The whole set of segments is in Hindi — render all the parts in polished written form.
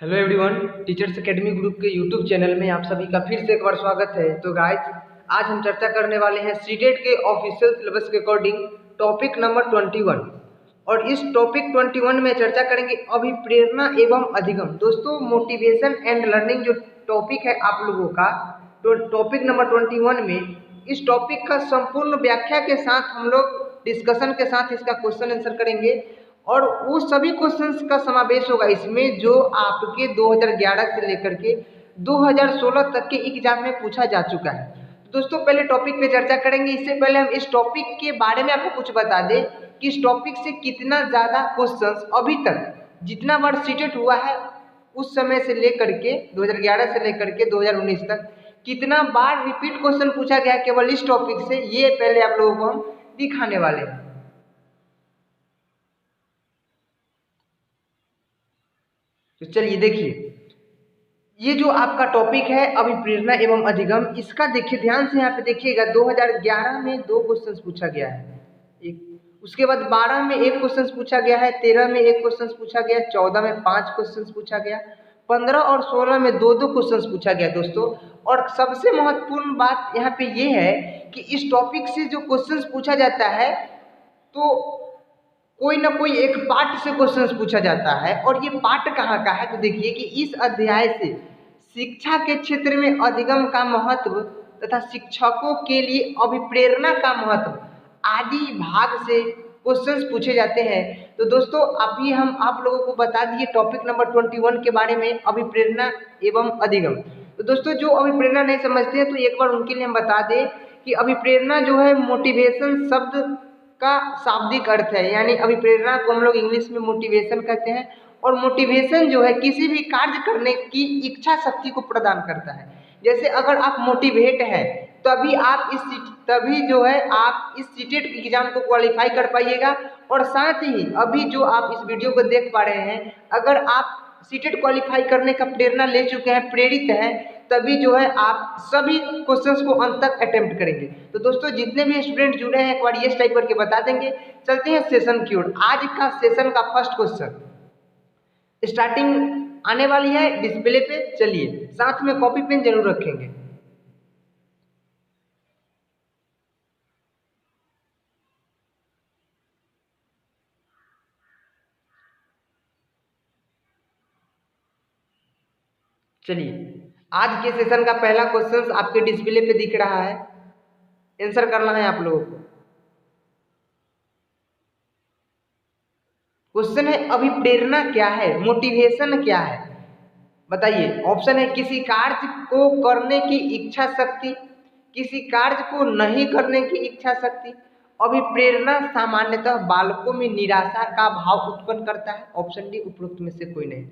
Hello everyone, teachers academy group के यूट्यूब चैनल में आप सभी का फिर से एक बार स्वागत है। तो गाइस, आज हम चर्चा करने वाले हैं सीटेट के ऑफिशियल सिलेबस के अकॉर्डिंग टॉपिक नंबर 21। और इस टॉपिक 21 में चर्चा करेंगे अभिप्रेरणा एवं अधिगम। दोस्तों, मोटिवेशन एंड लर्निंग जो टॉपिक है आप लोगों का, तो टॉपिक नंबर 21 में इस टॉपिक का संपूर्ण व्याख्या के साथ हम लोग डिस्कशन के साथ इसका क्वेश्चन आंसर करेंगे। और वो सभी क्वेश्चंस का समावेश होगा इसमें जो आपके 2011 से लेकर के 2016 तक के एग्जाम में पूछा जा चुका है। तो दोस्तों, पहले टॉपिक पे चर्चा करेंगे। इससे पहले हम इस टॉपिक के बारे में आपको कुछ बता दें कि इस टॉपिक से कितना ज़्यादा क्वेश्चंस अभी तक जितना बार सीटेट हुआ है उस समय से लेकर के 2011 से लेकर के 2019 तक कितना बार रिपीट क्वेश्चन पूछा गया केवल इस टॉपिक से, ये पहले आप लोगों को हम दिखाने वाले हैं। तो चलिए देखिए, ये जो आपका टॉपिक है अभिप्रेरणा एवं अधिगम, इसका देखिए ध्यान से यहाँ पे देखिएगा। 2011 में 2 क्वेश्चंस पूछा गया है, एक उसके बाद 12 में 1 क्वेश्चंस पूछा गया है, 13 में 1 क्वेश्चंस पूछा गया, 14 में 5 क्वेश्चंस पूछा गया, 15 और 16 में 2-2 क्वेश्चंस पूछा गया दोस्तों। और सबसे महत्वपूर्ण बात यहाँ पे ये है कि इस टॉपिक से जो क्वेश्चंस पूछा जाता है तो कोई ना कोई एक पार्ट से क्वेश्चंस पूछा जाता है। और ये पार्ट कहाँ का है, तो देखिए कि इस अध्याय से शिक्षा के क्षेत्र में अधिगम का महत्व तथा शिक्षकों के लिए अभिप्रेरणा का महत्व आदि भाग से क्वेश्चंस पूछे जाते हैं। तो दोस्तों, अभी हम आप लोगों को बता दिए टॉपिक नंबर 21 के बारे में, अभिप्रेरणा एवं अधिगम। तो दोस्तों, जो अभिप्रेरणा नहीं समझते हैं तो एक बार उनके लिए हम बता दें कि अभिप्रेरणा जो है मोटिवेशन शब्द का शाब्दिक अर्थ है, यानी अभिप्रेरणा को हम लोग इंग्लिश में मोटिवेशन कहते हैं। और मोटिवेशन जो है किसी भी कार्य करने की इच्छा शक्ति को प्रदान करता है। जैसे अगर आप मोटिवेट हैं तभी आप तभी जो है आप इस सीटेट एग्जाम को क्वालिफाई कर पाइएगा। और साथ ही अभी जो आप इस वीडियो को देख पा रहे हैं, अगर आप सीटेट क्वालिफाई करने का प्रेरणा ले चुके हैं, प्रेरित हैं, तभी जो है आप सभी क्वेश्चंस को अंत तक अटेम्प्ट करेंगे। तो दोस्तों, जितने भी स्टूडेंट जुड़े हैं एक बार ये टाइप करके बता देंगे। चलते हैं सेशन की ओर। आज का सेशन का फर्स्ट क्वेश्चन स्टार्टिंग आने वाली है डिस्प्ले पे। चलिए, साथ में कॉपी पेन जरूर रखेंगे। चलिए, आज के सेशन का पहला क्वेश्चन आपके डिस्प्ले पे दिख रहा है, आंसर करना है आप लोगों को। क्वेश्चन है अभिप्रेरणा क्या है, मोटिवेशन क्या है, बताइए। ऑप्शन है किसी कार्य को करने की इच्छा शक्ति, किसी कार्य को नहीं करने की इच्छा शक्ति। अभिप्रेरणा सामान्यतः बालकों में निराशा का भाव उत्पन्न करता है। ऑप्शन डी उपरोक्त में से कोई नहीं।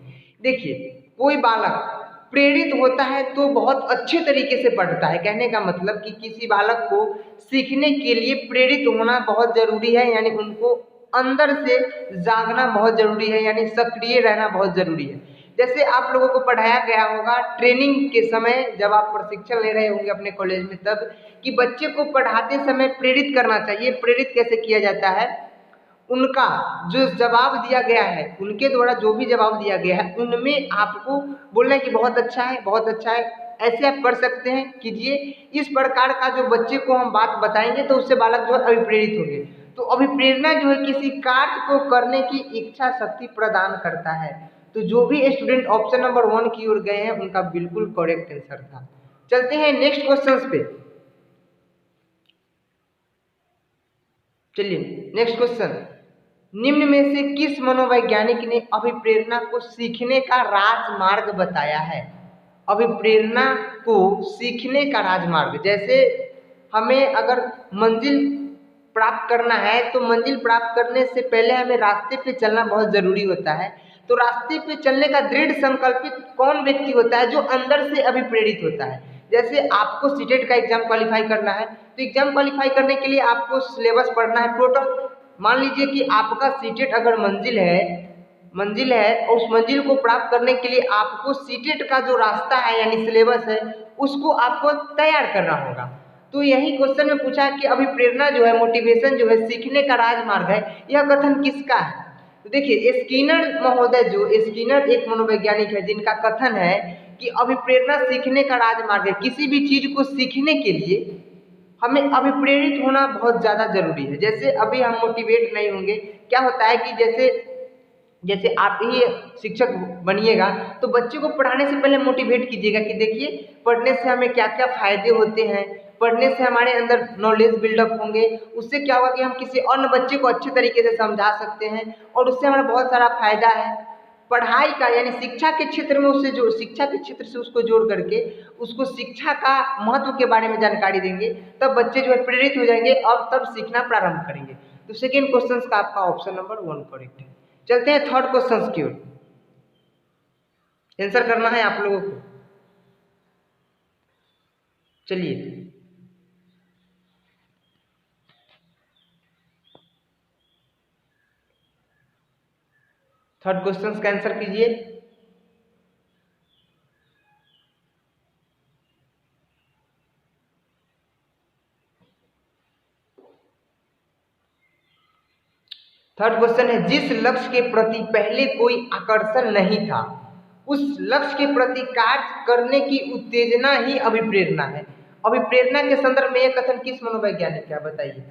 देखिए, कोई बालक प्रेरित होता है तो बहुत अच्छे तरीके से पढ़ता है। कहने का मतलब कि किसी बालक को सीखने के लिए प्रेरित होना बहुत जरूरी है, यानी उनको अंदर से जागना बहुत जरूरी है, यानी सक्रिय रहना बहुत जरूरी है। जैसे आप लोगों को पढ़ाया गया होगा ट्रेनिंग के समय, जब आप प्रशिक्षण ले रहे होंगे अपने कॉलेज में, तब कि बच्चे को पढ़ाते समय प्रेरित करना चाहिए। प्रेरित कैसे किया जाता है, उनका जो जवाब दिया गया है, उनके द्वारा जो भी जवाब दिया गया है उनमें आपको बोलना है कि बहुत अच्छा है, बहुत अच्छा है, ऐसे आप कर सकते हैं, कीजिए। इस प्रकार का जो बच्चे को हम बात बताएंगे तो उससे बालक जो है अभिप्रेरित होंगे। तो अभिप्रेरणा जो है किसी कार्य को करने की इच्छा शक्ति प्रदान करता है। तो जो भी स्टूडेंट ऑप्शन नंबर 1 की ओर गए हैं उनका बिल्कुल करेक्ट आंसर था। चलते हैं नेक्स्ट क्वेश्चन पे। चलिए, नेक्स्ट क्वेश्चन, निम्न में से किस मनोवैज्ञानिक ने अभिप्रेरणा को सीखने का राजमार्ग बताया है। अभिप्रेरणा को सीखने का राजमार्ग, जैसे हमें अगर मंजिल प्राप्त करना है तो मंजिल प्राप्त करने से पहले हमें रास्ते पे चलना बहुत जरूरी होता है। तो रास्ते पे चलने का दृढ़ संकल्पित कौन व्यक्ति होता है, जो अंदर से अभिप्रेरित होता है। जैसे आपको सीटेट का एग्जाम क्वालिफाई करना है तो एग्जाम क्वालिफाई करने के लिए आपको सिलेबस पढ़ना है टोटल। मान लीजिए कि आपका सीटेट अगर मंजिल है और उस मंजिल को प्राप्त करने के लिए आपको सीटेट का जो रास्ता है यानी सिलेबस है उसको आपको तैयार करना होगा। तो यही क्वेश्चन में पूछा कि अभिप्रेरणा जो है, मोटिवेशन जो है, सीखने का राजमार्ग है, यह कथन किसका है। तो देखिए स्किनर महोदय, जो स्किनर एक मनोवैज्ञानिक है जिनका कथन है कि अभिप्रेरणा सीखने का राजमार्ग है। किसी भी चीज को सीखने के लिए हमें अभिप्रेरित होना बहुत ज़्यादा जरूरी है। जैसे अभी हम मोटिवेट नहीं होंगे, क्या होता है कि जैसे जैसे आप ही शिक्षक बनिएगा तो बच्चे को पढ़ाने से पहले मोटिवेट कीजिएगा कि देखिए पढ़ने से हमें क्या क्या फायदे होते हैं, पढ़ने से हमारे अंदर नॉलेज बिल्डअप होंगे, उससे क्या होगा कि हम किसी अन्य बच्चे को अच्छे तरीके से समझा सकते हैं और उससे हमारा बहुत सारा फायदा है। पढ़ाई का यानी शिक्षा के क्षेत्र में उससे जो शिक्षा के क्षेत्र से उसको जोड़ करके उसको शिक्षा का महत्व के बारे में जानकारी देंगे, तब बच्चे जो है प्रेरित हो जाएंगे और तब सीखना प्रारंभ करेंगे। तो सेकेंड क्वेश्चन का आपका ऑप्शन नंबर 1 करेक्ट है। चलते हैं थर्ड क्वेश्चन की ओर। आंसर करना है आप लोगों को। चलिए थर्ड क्वेश्चन का आंसर कीजिए। थर्ड क्वेश्चन है, जिस लक्ष्य के प्रति पहले कोई आकर्षण नहीं था उस लक्ष्य के प्रति कार्य करने की उत्तेजना ही अभिप्रेरणा है। अभिप्रेरणा के संदर्भ में यह कथन किस मनोवैज्ञानिक का, बताइए।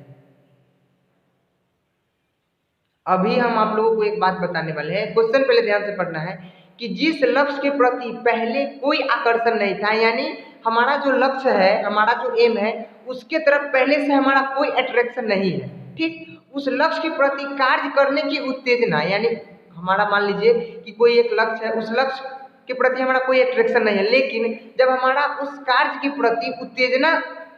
अभी हम आप लोगों को एक बात बताने वाले हैं, क्वेश्चन पहले ध्यान से पढ़ना है कि जिस लक्ष्य के प्रति पहले कोई आकर्षण नहीं था, यानी हमारा जो लक्ष्य है, हमारा जो एम है, उसके तरफ पहले से हमारा कोई अट्रैक्शन नहीं है, ठीक। उस लक्ष्य के प्रति कार्य करने की उत्तेजना, यानी हमारा मान लीजिए कि कोई एक लक्ष्य है, उस लक्ष्य के प्रति हमारा कोई अट्रैक्शन नहीं है, लेकिन जब हमारा उस कार्य के प्रति उत्तेजना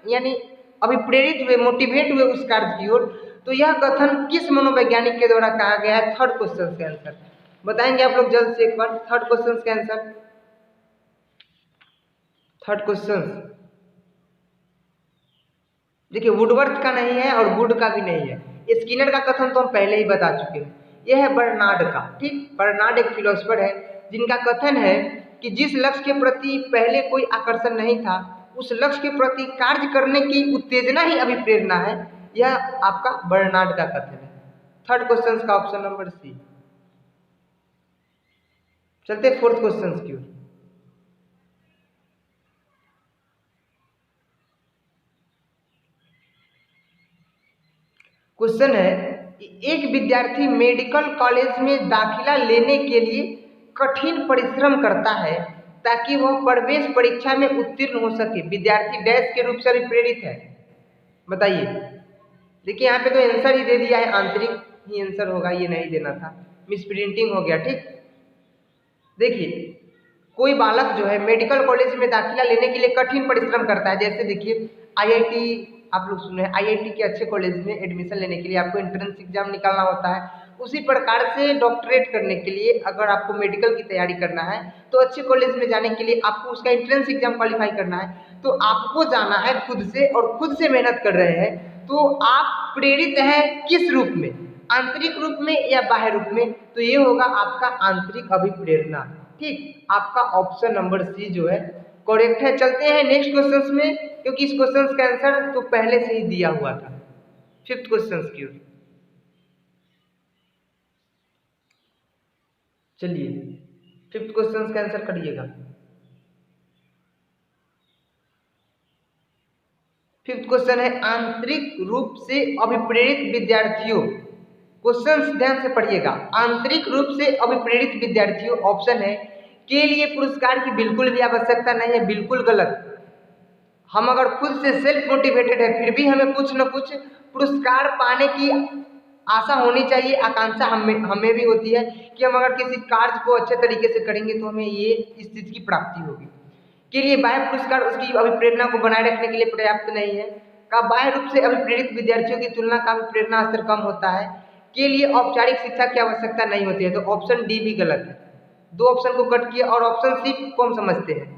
यानी अभिप्रेरित हुए, मोटिवेट हुए उस कार्य की ओर, तो यह कथन किस मनोवैज्ञानिक के द्वारा कहा गया है। थर्ड क्वेश्चन का आंसर बताएंगे आप लोग जल्द से एक बार। थर्ड क्वेश्चन का आंसर, थर्ड क्वेश्चन देखिए वुडवर्थ का नहीं है और वुड का भी नहीं है। स्किनर का कथन तो हम पहले ही बता चुके हैं, यह है बर्नार्ड का, ठीक। बर्नार्ड एक फिलोसफर है जिनका कथन है कि जिस लक्ष्य के प्रति पहले कोई आकर्षण नहीं था उस लक्ष्य के प्रति कार्य करने की उत्तेजना ही अभिप्रेरणा है। यह आपका बर्नार्ड का कथन है। थर्ड क्वेश्चन का ऑप्शन नंबर सी। चलते फोर्थ क्वेश्चन की ओर। क्वेश्चन है, एक विद्यार्थी मेडिकल कॉलेज में दाखिला लेने के लिए कठिन परिश्रम करता है ताकि वह प्रवेश परीक्षा में उत्तीर्ण हो सके। विद्यार्थी डैश के रूप से भी प्रेरित है, बताइए। देखिए यहाँ पे तो आंसर ही दे दिया है, आंतरिक ही आंसर होगा, ये नहीं देना था, मिस प्रिंटिंग हो गया, ठीक। देखिए कोई बालक जो है मेडिकल कॉलेज में दाखिला लेने के लिए कठिन परिश्रम करता है। जैसे देखिए आईआईटी आप लोग सुने, आईआईटी के अच्छे कॉलेज में एडमिशन लेने के लिए आपको एंट्रेंस एग्जाम निकालना होता है। उसी प्रकार से डॉक्टरेट करने के लिए अगर आपको मेडिकल की तैयारी करना है तो अच्छे कॉलेज में जाने के लिए आपको उसका एंट्रेंस एग्जाम क्वालिफाई करना है। तो आपको जाना है खुद से और खुद से मेहनत कर रहे हैं, तो आप प्रेरित हैं किस रूप में, आंतरिक रूप में या बाह्य रूप में, तो ये होगा आपका आंतरिक अभिप्रेरणा, ठीक। आपका ऑप्शन नंबर सी जो है करेक्ट है। चलते हैं नेक्स्ट क्वेश्चन में, क्योंकि इस क्वेश्चन का आंसर तो पहले से ही दिया हुआ था। फिफ्थ क्वेश्चन की ओर चलिए, फिफ्थ क्वेश्चन का आंसर करिएगा। फिफ्थ क्वेश्चन है, आंतरिक रूप से अभिप्रेरित विद्यार्थियों, क्वेश्चन ध्यान से पढ़िएगा, आंतरिक रूप से अभिप्रेरित विद्यार्थियों ऑप्शन है के लिए पुरस्कार की बिल्कुल भी आवश्यकता नहीं है, बिल्कुल गलत। हम अगर खुद से सेल्फ मोटिवेटेड है फिर भी हमें कुछ न कुछ पुरस्कार पाने की आशा होनी चाहिए, आकांक्षा हमें भी होती है कि हम अगर किसी कार्य को अच्छे तरीके से करेंगे तो हमें ये इस चीज की प्राप्ति होगी। के लिए बाह्य पुरस्कार उसकी अभिप्रेरणा को बनाए रखने के लिए पर्याप्त नहीं है। का बाह्य रूप से अभिप्रेरित विद्यार्थियों की तुलना का प्रेरणा स्तर कम होता है। के लिए औपचारिक शिक्षा की आवश्यकता नहीं होती है, तो ऑप्शन डी भी गलत है। दो ऑप्शन को कट किया और ऑप्शन सी को हम समझते हैं।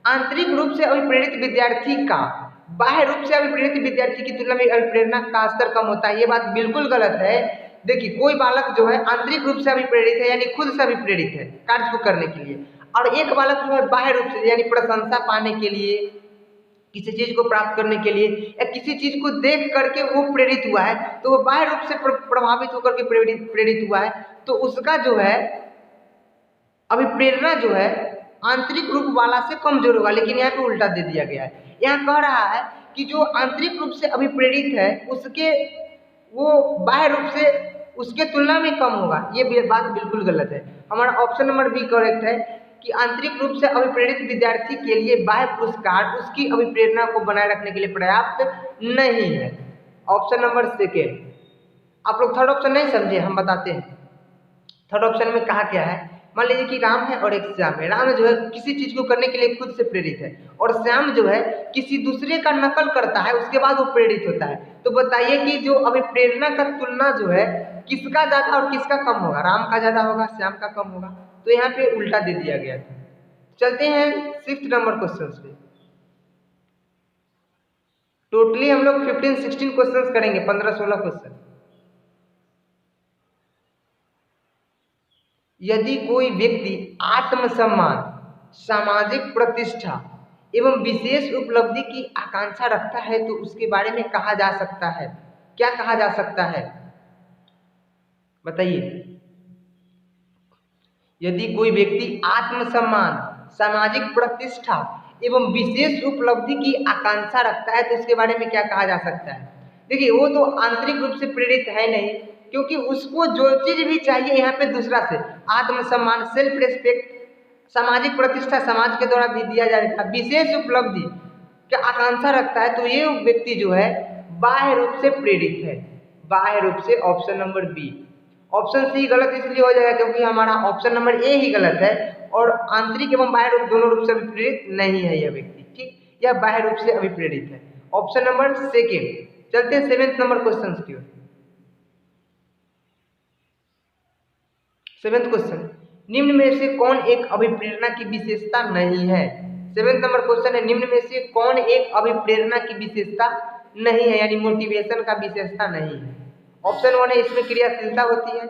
आंतरिक रूप से अभिप्रेरित विद्यार्थी का बाह्य रूप से अभिप्रेरित विद्यार्थी की तुलना में अभिप्रेरणा का स्तर कम होता है, ये बात बिल्कुल गलत है। देखिए कोई बालक जो है आंतरिक रूप से अभिप्रेरित है यानी खुद से अभिप्रेरित है कार्य को करने के लिए, और एक बालक जो है बाह्य रूप से यानी प्रशंसा पाने के लिए, किसी चीज को प्राप्त करने के लिए या किसी चीज को देख करके वो प्रेरित हुआ है, तो वो बाह्य रूप से प्रभावित होकर के प्रेरित हुआ है, तो उसका जो है अभिप्रेरणा जो है आंतरिक रूप वाला से कमजोर होगा, लेकिन यहाँ पे उल्टा दे दिया गया है। यहाँ कह रहा है कि जो आंतरिक रूप से अभिप्रेरित है उसके वो बाह्य रूप से उसके तुलना में कम होगा। ये बात बिल्कुल गलत है। हमारा ऑप्शन नंबर बी करेक्ट है कि आंतरिक रूप से अभिप्रेरित विद्यार्थी के लिए बाह्य पुरस्कार उसकी अभिप्रेरणा को बनाए रखने के लिए पर्याप्त नहीं है। Option number second. आप लोग थर्ड ऑप्शन नहीं समझे, हम बताते हैं। थर्ड ऑप्शन में कहा क्या है, मान लीजिए कि राम है और एक श्याम है। राम जो है किसी चीज को करने के लिए खुद से प्रेरित है और श्याम जो है किसी दूसरे का नकल करता है, उसके बाद वो प्रेरित होता है। तो बताइए कि जो अभिप्रेरणा का तुलना जो है किसका ज्यादा और किसका कम होगा? राम का ज्यादा होगा, श्याम का कम होगा। तो यहाँ पे उल्टा दे दिया गया था। चलते हैं 6th नंबर क्वेश्चन पे। टोटली हम लोग 15-16 क्वेश्चन करेंगे, 15-16 क्वेश्चन। यदि कोई व्यक्ति आत्मसम्मान, सामाजिक प्रतिष्ठा एवं विशेष उपलब्धि की आकांक्षा रखता है तो उसके बारे में कहा जा सकता है, क्या कहा जा सकता है? बताइए। यदि कोई व्यक्ति आत्मसम्मान, सामाजिक प्रतिष्ठा एवं विशेष उपलब्धि की आकांक्षा रखता है तो उसके बारे में क्या कहा जा सकता है? देखिए, वो तो आंतरिक रूप से प्रेरित है नहीं, क्योंकि उसको जो चीज भी चाहिए यहाँ पे दूसरा से, आत्मसम्मान, सेल्फ रेस्पेक्ट, सामाजिक प्रतिष्ठा समाज के द्वारा भी दिया जाएगा, विशेष उपलब्धि की आकांक्षा रखता है, तो ये व्यक्ति जो है बाह्य रूप से प्रेरित है। बाह्य रूप से option number B. Option C गलत इसलिए हो जाएगा क्योंकि हमारा ऑप्शन नंबर ए ही गलत है और आंतरिक एवं बाह्य रूप दोनों रूप से अभिप्रेरित नहीं है यह व्यक्ति। ठीक, यह बाह्य रूप से अभिप्रेरित है। Option number second. चलते हैं 7th नंबर क्वेश्चन की ओर। 7th क्वेश्चन, निम्न में से कौन एक अभिप्रेरणा की विशेषता नहीं है? 7th नंबर क्वेश्चन है, निम्न में से कौन एक अभिप्रेरणा की विशेषता नहीं है, यानी मोटिवेशन का विशेषता नहीं है? ऑप्शन 1 है, इसमें क्रियाशीलता होती है।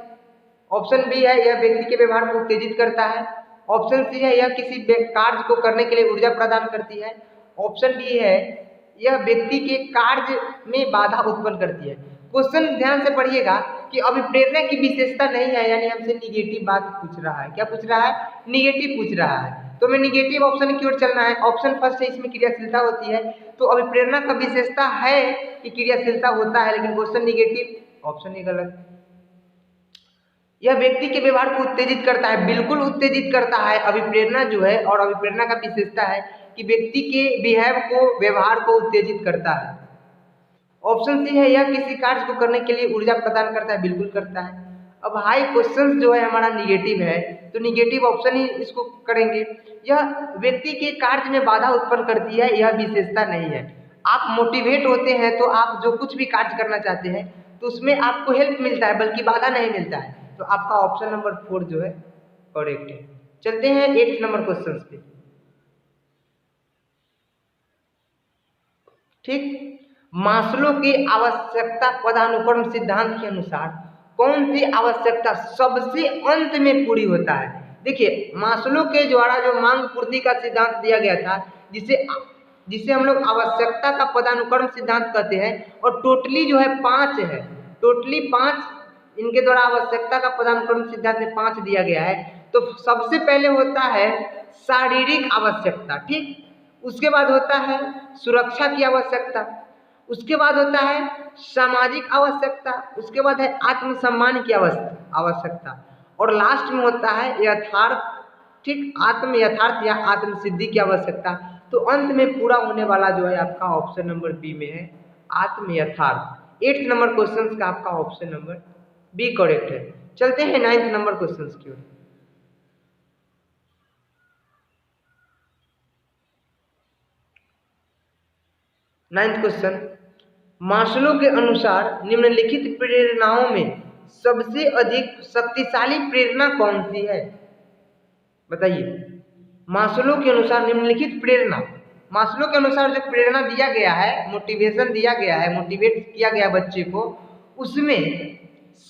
ऑप्शन बी है, यह व्यक्ति के व्यवहार को उत्तेजित करता है। ऑप्शन सी है, यह किसी कार्य को करने के लिए ऊर्जा प्रदान करती है। ऑप्शन डी है, यह व्यक्ति के कार्य में बाधा उत्पन्न करती है। क्वेश्चन ध्यान से पढ़िएगा कि अभिप्रेरणा की विशेषता नहीं है, यानी हमसे निगेटिव बात पूछ रहा है। क्या पूछ रहा है? निगेटिव पूछ रहा है। तो हमें निगेटिव ऑप्शन की ओर चलना है। ऑप्शन फर्स्ट है, इसमें क्रियाशीलता होती है, तो अभिप्रेरणा का विशेषता है कि क्रियाशीलता होता है, लेकिन क्वेश्चन निगेटिव, ऑप्शन ही गलत। यह व्यक्ति के व्यवहार को उत्तेजित करता है, बिल्कुल उत्तेजित करता है। अभिप्रेरणा जो है और अभिप्रेरणा का विशेषता है कि व्यक्ति के बिहेव को, व्यवहार को उत्तेजित करता है। ऑप्शन सी है, यह किसी कार्य को करने के लिए ऊर्जा प्रदान करता है, बिल्कुल करता है। अब हाई क्वेश्चन जो है हमारा निगेटिव है, तो निगेटिव ऑप्शन ही इसको करेंगे। यह व्यक्ति के कार्य में बाधा उत्पन्न करती है, यह विशेषता नहीं है। आप मोटिवेट होते हैं तो आप जो कुछ भी कार्य करना चाहते हैं तो उसमें आपको हेल्प मिलता है, बल्कि बाधा नहीं मिलता है। तो आपका ऑप्शन नंबर 4 जो है करेक्ट है। चलते हैं 8th नंबर क्वेश्चन पे। ठीक, मास्लो के आवश्यकता पदानुक्रम सिद्धांत के अनुसार कौन सी आवश्यकता सबसे अंत में पूरी होता है? देखिए, मास्लो के द्वारा जो मांग पूर्ति का सिद्धांत दिया गया था, जिसे हम लोग आवश्यकता का पदानुक्रम सिद्धांत कहते हैं, और टोटली जो है 5 है। टोटली 5 इनके द्वारा आवश्यकता का पदानुक्रम सिद्धांत में 5 दिया गया है। तो सबसे पहले होता है शारीरिक आवश्यकता, ठीक, उसके बाद होता है सुरक्षा की आवश्यकता, उसके बाद होता है सामाजिक आवश्यकता, उसके बाद है आत्मसम्मान की आवश्यकता, और लास्ट में होता है यथार्थ, ठीक, आत्म यथार्थ या आत्म सिद्धि की आवश्यकता। तो अंत में पूरा होने वाला जो है आपका ऑप्शन नंबर बी में है, आत्म यथार्थ। 8th नंबर क्वेश्चन का आपका ऑप्शन नंबर बी करेक्ट है। चलते हैं 9th नंबर क्वेश्चन की ओर। 9th क्वेश्चन, मास्लो के अनुसार निम्नलिखित प्रेरणाओं में सबसे अधिक शक्तिशाली प्रेरणा कौन सी है? बताइए। मास्लो के अनुसार निम्नलिखित प्रेरणा, मास्लो के अनुसार जो प्रेरणा दिया गया है, मोटिवेशन दिया गया है, मोटिवेट किया गया बच्चे को, उसमें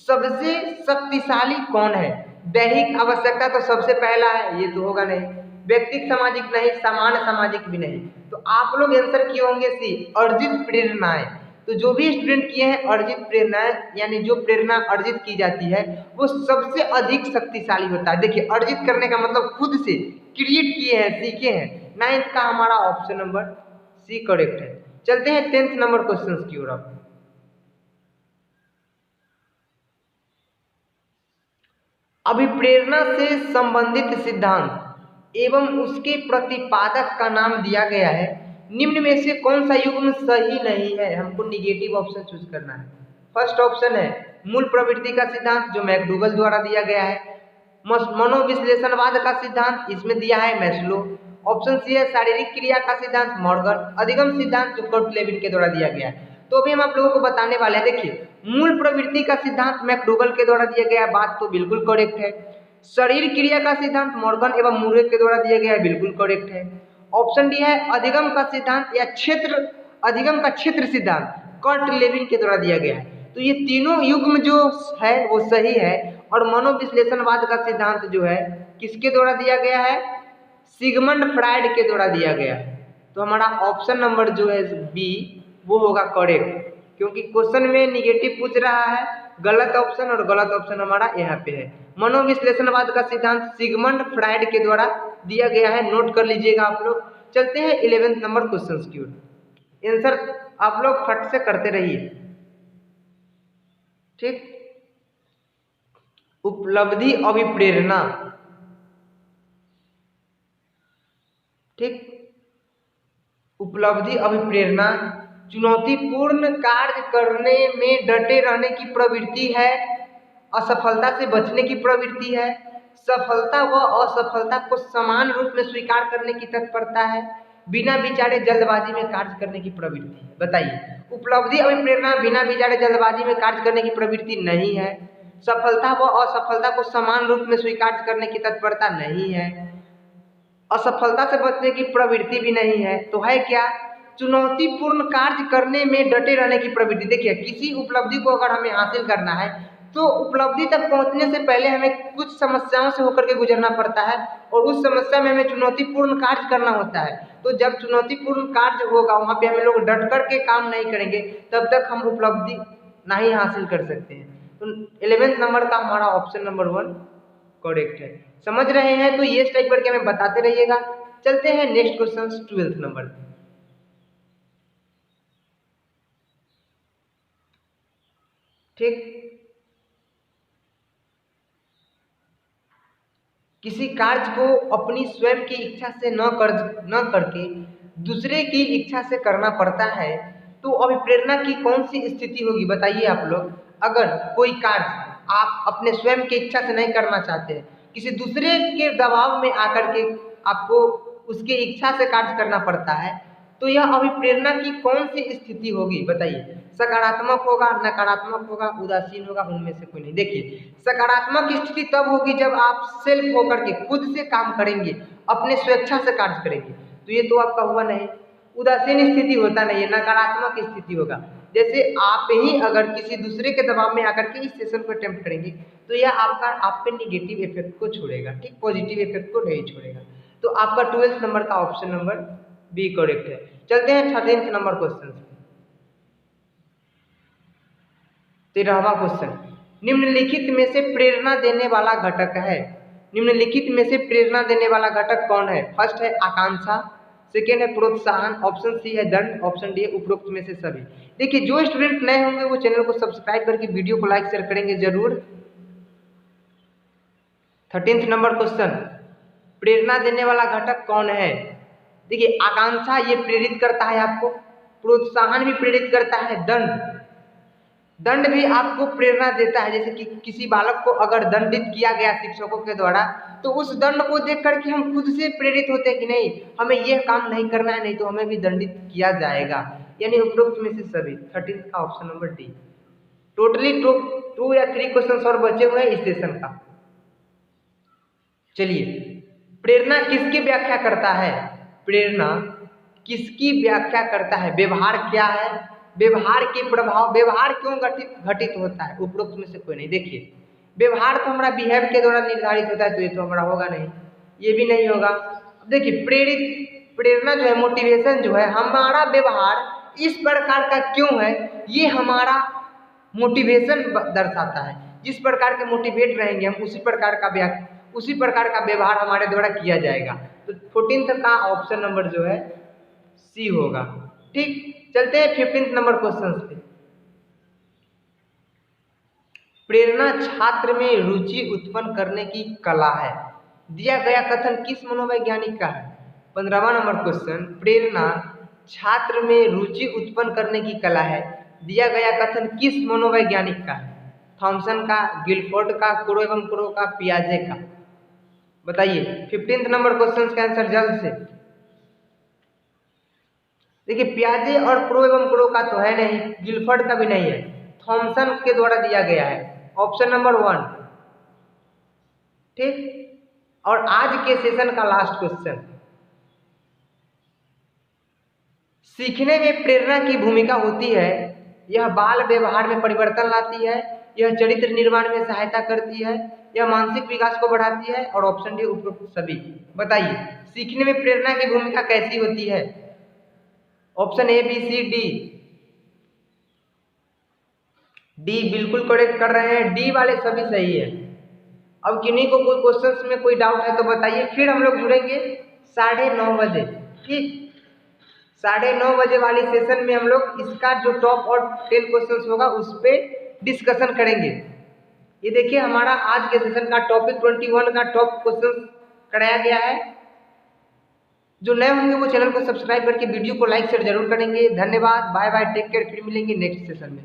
सबसे शक्तिशाली कौन है? दैहिक आवश्यकता तो सबसे पहला है, ये तो होगा नहीं। व्यक्तिगत सामाजिक नहीं, सामान्य सामाजिक भी नहीं। तो आप लोग आंसर किए होंगे सी, अर्जित प्रेरणाएं। तो जो भी स्टूडेंट किए हैं अर्जित प्रेरणाएं, यानी जो प्रेरणा अर्जित की जाती है वो सबसे अधिक शक्तिशाली होता है। देखिए अर्जित करने का मतलब खुद से क्रिएट किए हैं, सीखे हैं। 9th का हमारा ऑप्शन नंबर सी करेक्ट है। चलते हैं 10th नंबर क्वेश्चन की ओर। अभिप्रेरणा से संबंधित सिद्धांत एवं उसके प्रतिपादक का नाम दिया गया है। निम्न में से कौन सा युग्म सही नहीं है? हमको निगेटिव ऑप्शन चूज करना है। फर्स्ट ऑप्शन है मूल प्रवृत्ति का सिद्धांत, जो मैकडूगल द्वारा दिया गया है। मनोविश्लेषणवाद का सिद्धांत, इसमें दिया है मैस्लो। ऑप्शन सी है शारीरिक क्रिया का सिद्धांत, मॉर्गन। अधिगम सिद्धांत, जो कर्ट लेविन के द्वारा दिया गया है। तो अभी हम आप लोगों को बताने वाले हैं। देखिए मूल प्रवृत्ति का सिद्धांत मैकडूगल के द्वारा दिया गया है, बात तो बिल्कुल करेक्ट है। शरीर क्रिया का सिद्धांत मॉर्गन एवं मूरे के द्वारा दिया गया है, बिल्कुल करेक्ट है। ऑप्शन डी है अधिगम का सिद्धांत या क्षेत्र, अधिगम का क्षेत्र सिद्धांत, कर्ट लेविन के द्वारा दिया गया है। तो ये तीनों युग्म जो है वो सही है। और मनोविश्लेषणवाद का सिद्धांत जो है किसके द्वारा दिया गया है? सिगमंड फ्राइड के द्वारा दिया गया है। तो हमारा ऑप्शन नंबर जो है बी वो होगा करेक्ट, क्योंकि क्वेश्चन में निगेटिव पूछ रहा है, गलत ऑप्शन, और गलत ऑप्शन हमारा यहाँ पे है। मनोविश्लेषणवाद का सिद्धांत सिगमंड फ्राइड के द्वारा दिया गया है, नोट कर लीजिएगा आप लोग। चलते हैं 11th नंबर क्वेश्चन की ओर। आंसर आप लोग फट से करते रहिए, ठीक। उपलब्धि अभिप्रेरणा, ठीक। उपलब्धि अभिप्रेरणा चुनौतीपूर्ण कार्य करने में डटे रहने की प्रवृत्ति है, असफलता से बचने की प्रवृत्ति है, सफलता व असफलता को समान रूप में स्वीकार करने की तत्परता है, बिना विचारे जल्दबाजी में कार्य करने की प्रवृत्ति है। बताइए उपलब्धि अभिप्रेरणा बिना विचारे जल्दबाजी में कार्य करने की प्रवृत्ति नहीं है, सफलता व असफलता को समान रूप में स्वीकार करने की तत्परता नहीं है, असफलता से बचने की प्रवृत्ति भी नहीं है, तो है क्या? चुनौतीपूर्ण कार्य करने में डटे रहने की प्रवृत्ति। देखिए किसी उपलब्धि को अगर हमें हासिल करना है तो उपलब्धि तक पहुंचने से पहले हमें कुछ समस्याओं से होकर के गुजरना पड़ता है, और उस समस्या में हमें चुनौतीपूर्ण कार्य करना होता है। तो जब चुनौतीपूर्ण कार्य होगा वहाँ पे हमें लोग डट कर के काम नहीं करेंगे, तब तक हम उपलब्धि नहीं हासिल कर सकते हैं। तो 11th नंबर का हमारा ऑप्शन नंबर 1 करेक्ट है। समझ रहे हैं? तो ये टाइप करके हमें बताते रहिएगा। चलते हैं नेक्स्ट क्वेश्चन 12th नंबर। ठीक, किसी कार्य को अपनी स्वयं की इच्छा से न करके दूसरे की इच्छा से करना पड़ता है, तो अभिप्रेरणा की कौन सी स्थिति होगी? बताइए आप लोग। अगर कोई कार्य आप अपने स्वयं की इच्छा से नहीं करना चाहते, किसी दूसरे के दबाव में आकर के आपको उसके इच्छा से कार्य करना पड़ता है, तो यह अभिप्रेरणा की कौन सी स्थिति होगी? बताइए। सकारात्मक होगा, नकारात्मक होगा, उदासीन होगा, उनमें से कोई नहीं। देखिए सकारात्मक स्थिति तब होगी जब आप सेल्फ होकर के खुद से काम करेंगे, अपने स्वेच्छा से कार्य करेंगे, तो ये तो आपका हुआ नहीं। उदासीन स्थिति होता नहीं है, नकारात्मक स्थिति होगा। जैसे आप ही अगर किसी दूसरे के दबाव में आकर के इस सेशन को अटेम्प्ट करेंगे, तो यह आपका आप पे निगेटिव इफेक्ट को छोड़ेगा, ठीक, पॉजिटिव इफेक्ट को नहीं छोड़ेगा। तो आपका 12th नंबर का ऑप्शन नंबर बी करेक्ट है। चलते हैं 13th नंबर क्वेश्चन। 13वां क्वेश्चन, निम्नलिखित में से प्रेरणा देने वाला घटक है। निम्नलिखित में से प्रेरणा देने वाला घटक कौन है? फर्स्ट है आकांक्षा, सेकेंड है प्रोत्साहन, ऑप्शन सी है दंड, ऑप्शन डी है उपरोक्त में से सभी। देखिए जो स्टूडेंट नए होंगे वो चैनल को सब्सक्राइब करके वीडियो को लाइक शेयर करेंगे जरूर। 13th नंबर क्वेश्चन, प्रेरणा देने वाला घटक कौन है? देखिए आकांक्षा ये प्रेरित करता है आपको, प्रोत्साहन भी प्रेरित करता है, दंड भी आपको प्रेरणा देता है। जैसे कि किसी बालक को अगर दंडित किया गया शिक्षकों के द्वारा, तो उस दंड को देख करके हम खुद से प्रेरित होते हैं कि नहीं हमें यह काम नहीं करना है, नहीं तो हमें भी दंडित किया जाएगा। यानी उपरोक्त में से सभी। 13th का ऑप्शन नंबर डी। टोटली 2 या 3 क्वेश्चन और बचे हुए हैं इस सेशन का। चलिए प्रेरणा किसकी व्याख्या करता है? प्रेरणा किसकी व्याख्या करता है? व्यवहार क्या है, व्यवहार के प्रभाव, व्यवहार क्यों घटित होता है? उपरोक्त में से कोई नहीं। देखिए व्यवहार तो हमारा बिहेव के द्वारा निर्धारित होता है, तो ये तो हमारा होगा नहीं, ये भी नहीं होगा। अब देखिए प्रेरणा जो है, मोटिवेशन जो है, हमारा व्यवहार इस प्रकार का क्यों है, ये हमारा मोटिवेशन दर्शाता है। जिस प्रकार के मोटिवेट रहेंगे हम उसी प्रकार का व्यवहार हमारे द्वारा किया जाएगा। तो 14th का ऑप्शन नंबर जो है सी होगा। ठीक, चलते हैं 15th नंबर क्वेश्चन पे। प्रेरणा छात्र में रुचि उत्पन्न करने की कला है। दिया गया कथन किस मनोवैज्ञानिक का है? 15वां नंबर क्वेश्चन, प्रेरणा छात्र में रुचि उत्पन्न करने की कला है, दिया गया कथन किस मनोवैज्ञानिक का है? थॉमसन का, गिलफोर्ड का, क्रो एवं क्रो का, पियाजे का? बताइए 15th नंबर क्वेश्चन का आंसर जल्द से। देखिए पियाजे और क्रो एवं क्रो का तो है नहीं, गिलफोर्ड का भी नहीं है, थॉमसन के द्वारा दिया गया है, ऑप्शन नंबर 1। ठीक, और आज के सेशन का लास्ट क्वेश्चन, सीखने में प्रेरणा की भूमिका होती है, यह बाल व्यवहार में परिवर्तन लाती है, यह चरित्र निर्माण में सहायता करती है, यह मानसिक विकास को बढ़ाती है, और ऑप्शन डी उपरोक्त सभी। बताइए सीखने में प्रेरणा की भूमिका कैसी होती है? Option A, B, C, D. D बिल्कुल करेक्ट कर रहे हैं, डी वाले सभी सही है। अब किन्हीं को कोई क्वेश्चंस में कोई डाउट है तो बताइए, फिर हम लोग जुड़ेंगे 9:30 बजे। ठीक, 9:30 बजे वाली सेशन में हम लोग इसका जो टॉप और 10 क्वेश्चंस होगा उस पर डिस्कशन करेंगे। ये देखिए हमारा आज के सेशन का टॉपिक 21 का टॉप क्वेश्चन कराया गया है। जो नए होंगे वो चैनल को सब्सक्राइब करके वीडियो को लाइक शेयर जरूर करेंगे। धन्यवाद, बाय बाय, टेक केयर, फिर मिलेंगे नेक्स्ट सेशन में।